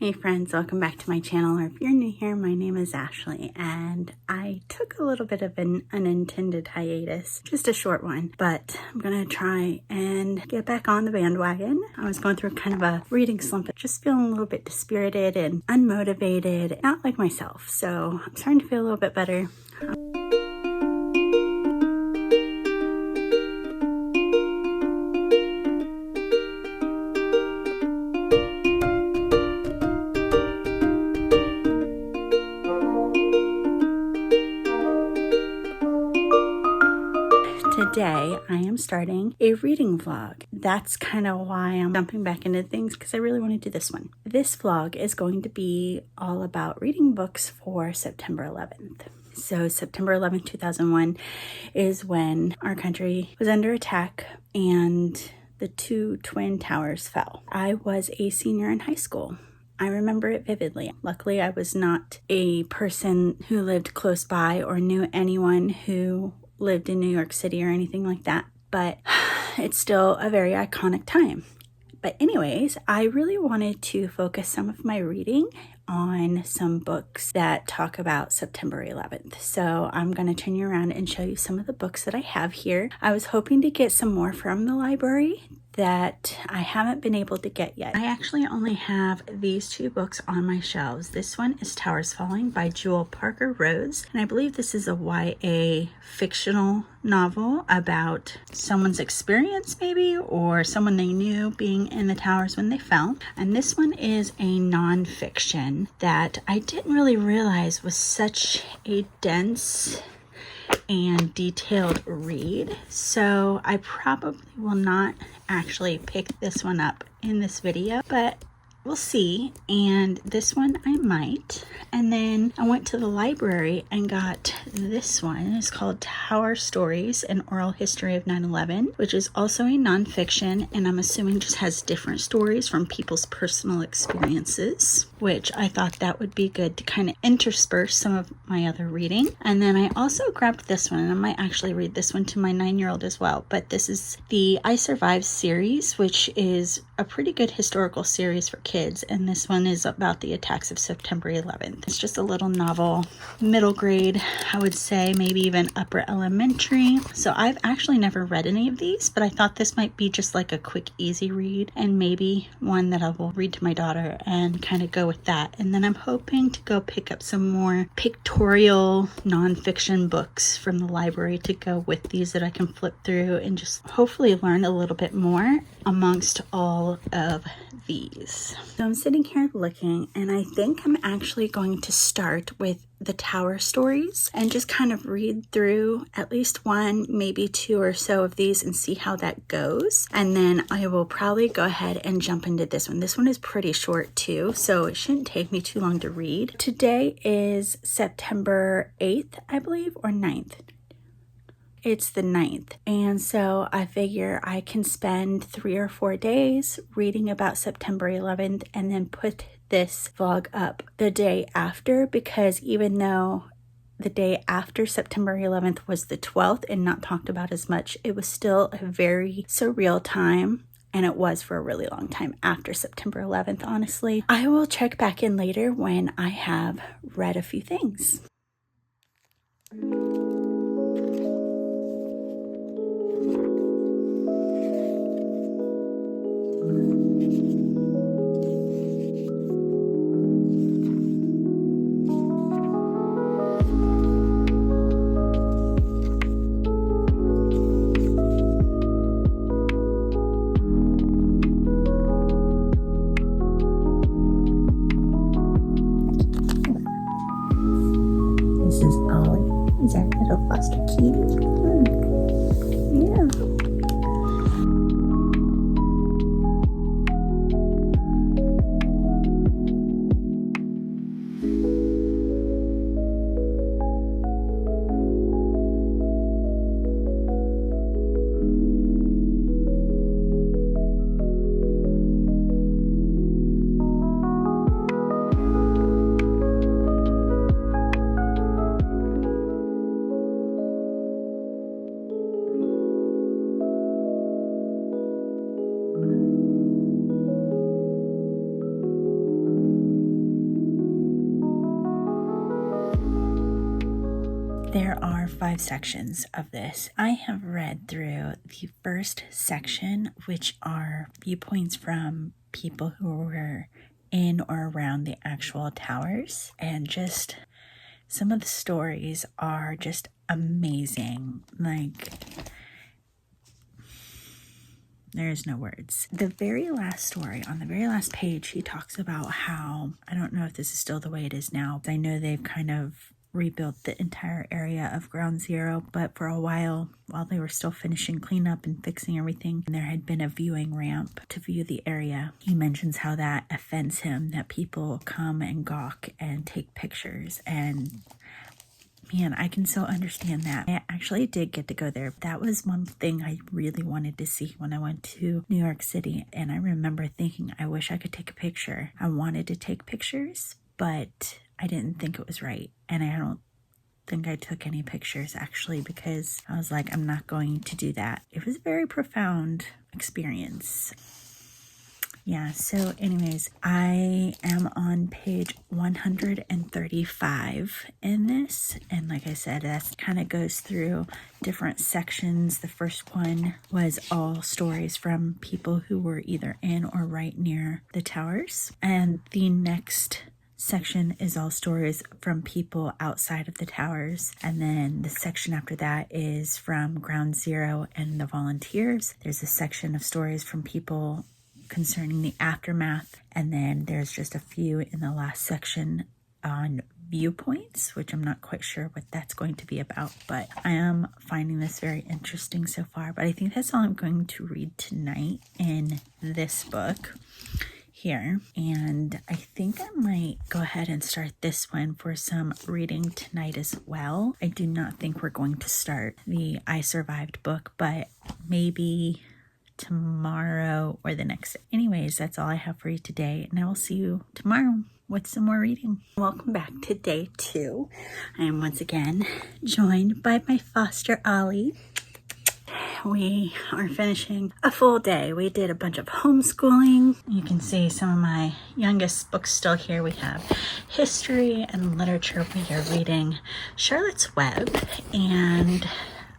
Hey friends, welcome back to my channel, or if you're new here, my name is Ashley, and I took a little bit of an unintended hiatus, just a short one, but I'm gonna try and get back on the bandwagon. I was going through kind of a reading slump, just feeling a little bit dispirited and unmotivated, not like myself, so I'm starting to feel a little bit better. Today, I am starting a reading vlog. That's kind of why I'm jumping back into things, because I really want to do this one. This vlog is going to be all about reading books for September 11th. So September 11th, 2001 is when our country was under attack and the two twin towers fell. I was a senior in high school. I remember it vividly. Luckily, I was not a person who lived close by or knew anyone who lived in New York City or anything like that, but it's still a very iconic time. But anyways, I really wanted to focus some of my reading on some books that talk about September 11th. So I'm going to turn you around and show you some of the books that I have here. I was hoping to get some more from the library that I haven't been able to get yet. I actually only have these two books on my shelves. This one is Towers Falling by Jewel Parker Rhodes, and I believe this is a YA fictional novel about someone's experience maybe, or someone they knew being in the towers when they fell. And this one is a nonfiction that I didn't really realize was such a dense and detailed read, so I probably will not actually pick this one up in this video, but we'll see. And this one I might. And then I went to the library and got this one. It's called Tower Stories, An Oral History of 9/11, which is also a nonfiction, and I'm assuming just has different stories from people's personal experiences, which I thought that would be good to kind of intersperse some of my other reading. And then I also grabbed this one, and I might actually read this one to my 9-year-old as well, but this is the I Survived series, which is a pretty good historical series for kids, and this one is about the attacks of September 11th. It's just a little novel, middle grade, I would say, maybe even upper elementary. So I've actually never read any of these, but I thought this might be just like a quick, easy read, and maybe one that I will read to my daughter and kind of go with that. And then I'm hoping to go pick up some more pictorial nonfiction books from the library to go with these that I can flip through and just hopefully learn a little bit more amongst all of these. So I'm sitting here looking, and I think I'm actually going to start with the Tower Stories and just kind of read through at least one, maybe two or so of these and see how that goes. And then I will probably go ahead and jump into this one. This one is pretty short too, so it shouldn't take me too long to read. Today is September 8th, I believe, or 9th. It's the 9th, and so I figure I can spend 3 or 4 days reading about September 11th and then put this vlog up the day after, because even though the day after September 11th was the 12th and not talked about as much, it was still a very surreal time. And it was for a really long time after September 11th, honestly. I will check back in later when I have read a few things. This is Ollie. Is our little foster kitty. Yeah. There are 5 sections of this. I have read through the first section, which are viewpoints from people who were in or around the actual towers, and just some of the stories are just amazing. Like, there's no words. The very last story, on the very last page, he talks about how, I don't know if this is still the way it is now. I know they've kind of rebuilt the entire area of Ground Zero, but for a while they were still finishing cleanup and fixing everything, and there had been a viewing ramp to view the area. He mentions how that offends him, that people come and gawk and take pictures, and man, I can so understand that. I actually did get to go there. That was one thing I really wanted to see when I went to New York City, and I remember thinking, I wish I could take a picture. I wanted to take pictures, but I didn't think it was right, and I don't think I took any pictures actually, because I was like, I'm not going to do that. It was a very profound experience. Yeah, so anyways, I am on page 135 in this, and like I said, that kind of goes through different sections. The first one was all stories from people who were either in or right near the towers, and the next section is all stories from people outside of the towers, and then the section after that is from Ground Zero and the volunteers. There's a section of stories from people concerning the aftermath, and then there's just a few in the last section on viewpoints, which I'm not quite sure what that's going to be about, but I am finding this very interesting so far. But I think that's all I'm going to read tonight in this book here, and I think I might go ahead and start this one for some reading tonight as well. I do not think we're going to start the I Survived book, but maybe tomorrow or the next day. Anyways, that's all I have for you today, and I will see you tomorrow with some more reading. Welcome back to day 2. I am once again joined by my foster Ollie. We are finishing a full day. We did a bunch of homeschooling. You can see some of my youngest books still here. We have history and literature. We are reading Charlotte's Web and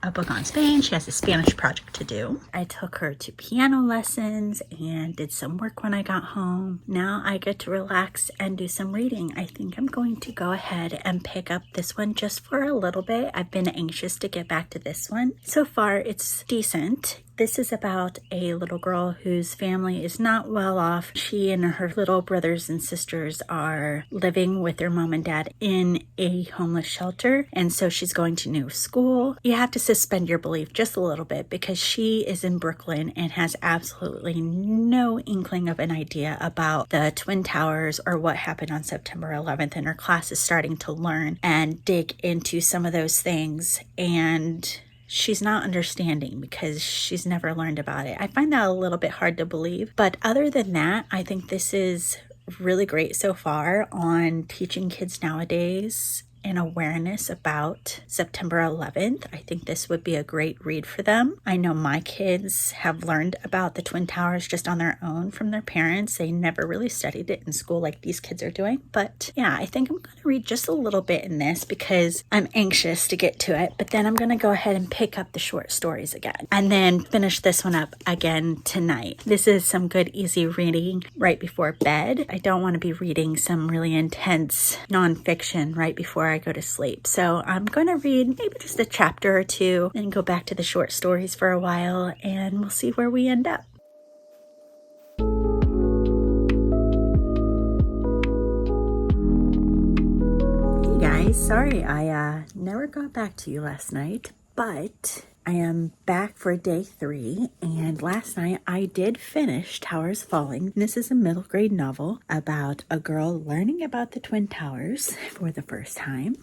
a book on Spain. She has a Spanish project to do. I took her to piano lessons and did some work when I got home. Now I get to relax and do some reading. I think I'm going to go ahead and pick up this one just for a little bit. I've been anxious to get back to this one. So far, it's decent. This is about a little girl whose family is not well off. She and her little brothers and sisters are living with their mom and dad in a homeless shelter, and so she's going to new school. You have to suspend your belief just a little bit because she is in Brooklyn and has absolutely no inkling of an idea about the Twin Towers or what happened on September 11th, and her class is starting to learn and dig into some of those things, and she's not understanding because she's never learned about it. I find that a little bit hard to believe. But other than that, I think this is really great so far on teaching kids nowadays and awareness about September 11th. I think this would be a great read for them. I know my kids have learned about the Twin Towers just on their own from their parents. They never really studied it in school like these kids are doing. But yeah, I think I'm going to read just a little bit in this because I'm anxious to get to it. But then I'm going to go ahead and pick up the short stories again and then finish this one up again tonight. This is some good easy reading right before bed. I don't want to be reading some really intense nonfiction right before I go to sleep. So I'm going to read maybe just a chapter or two and go back to the short stories for a while, and we'll see where we end up. Hey guys, sorry I never got back to you last night, but I am back for day 3, and last night I did finish Towers Falling. This is a middle grade novel about a girl learning about the Twin Towers for the first time.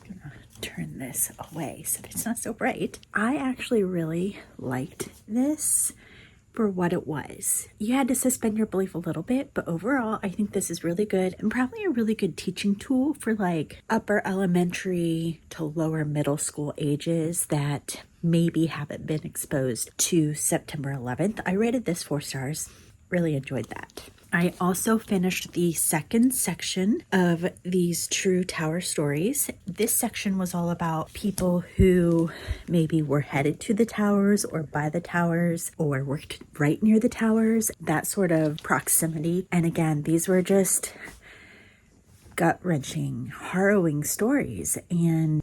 I'm gonna turn this away so that it's not so bright. I actually really liked this for what it was. You had to suspend your belief a little bit, but overall I think this is really good and probably a really good teaching tool for like upper elementary to lower middle school ages that maybe haven't been exposed to September 11th. I rated this 4 stars. Really enjoyed that. I also finished the second section of these True Tower stories. This section was all about people who maybe were headed to the towers or by the towers or worked right near the towers, that sort of proximity. And again, these were just gut-wrenching, harrowing stories, and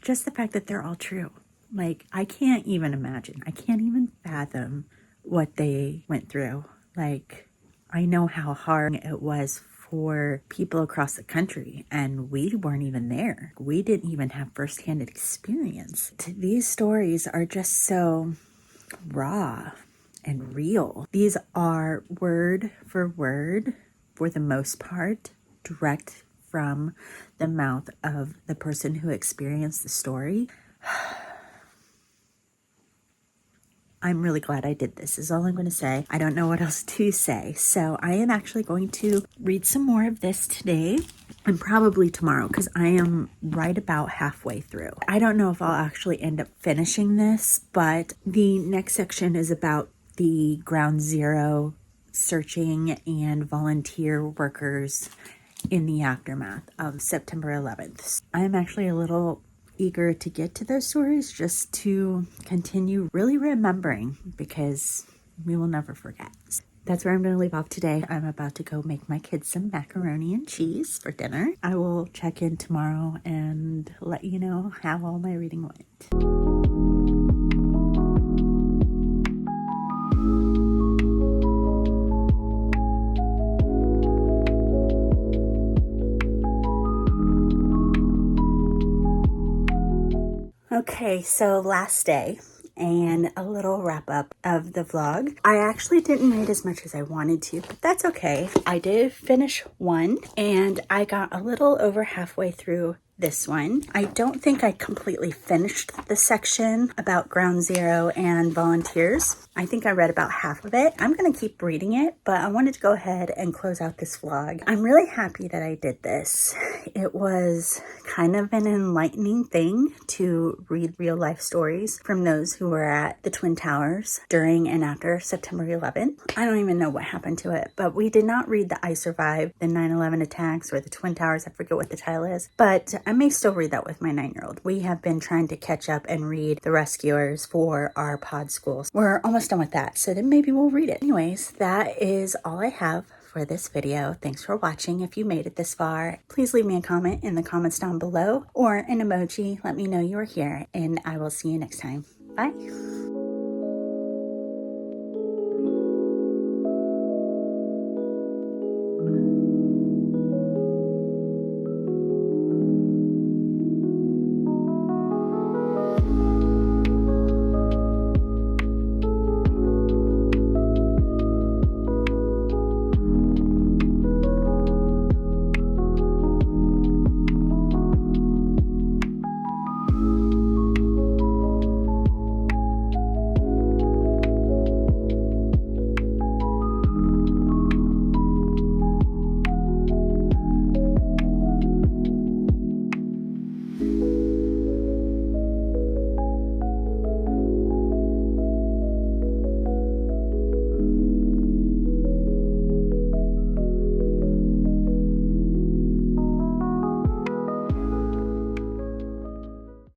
just the fact that they're all true. Like, I can't even imagine. I can't even fathom what they went through. Like, I know how hard it was for people across the country, and we weren't even there. We didn't even have firsthand experience. These stories are just so raw and real. These are word for word, for the most part, direct from the mouth of the person who experienced the story. I'm really glad I did this, is all I'm going to say. I don't know what else to say. So I am actually going to read some more of this today and probably tomorrow, because I am right about halfway through. I don't know if I'll actually end up finishing this, but the next section is about the ground zero searching and volunteer workers in the aftermath of September 11th. I am actually a little eager to get to those stories just to continue really remembering, because we will never forget. That's where I'm going to leave off today. I'm about to go make my kids some macaroni and cheese for dinner. I will check in tomorrow and let you know how all my reading went. Okay, so last day and a little wrap up of the vlog. I actually didn't read as much as I wanted to, but that's okay. I did finish one and I got a little over halfway through this one. I don't think I completely finished the section about ground zero and volunteers. I think I read about half of it. I'm going to keep reading it, but I wanted to go ahead and close out this vlog. I'm really happy that I did this. It was kind of an enlightening thing to read real life stories from those who were at the Twin Towers during and after September 11th. I don't even know what happened to it, but we did not read the I Survived, the 9/11 attacks, or the Twin Towers. I forget what the title is, but I may still read that with my 9-year-old. We have been trying to catch up and read The Rescuers for our pod schools. We're almost done with that, so then maybe we'll read it. Anyways, that is all I have for this video. Thanks for watching. If you made it this far, please leave me a comment in the comments down below or an emoji. Let me know you are here, and I will see you next time. Bye.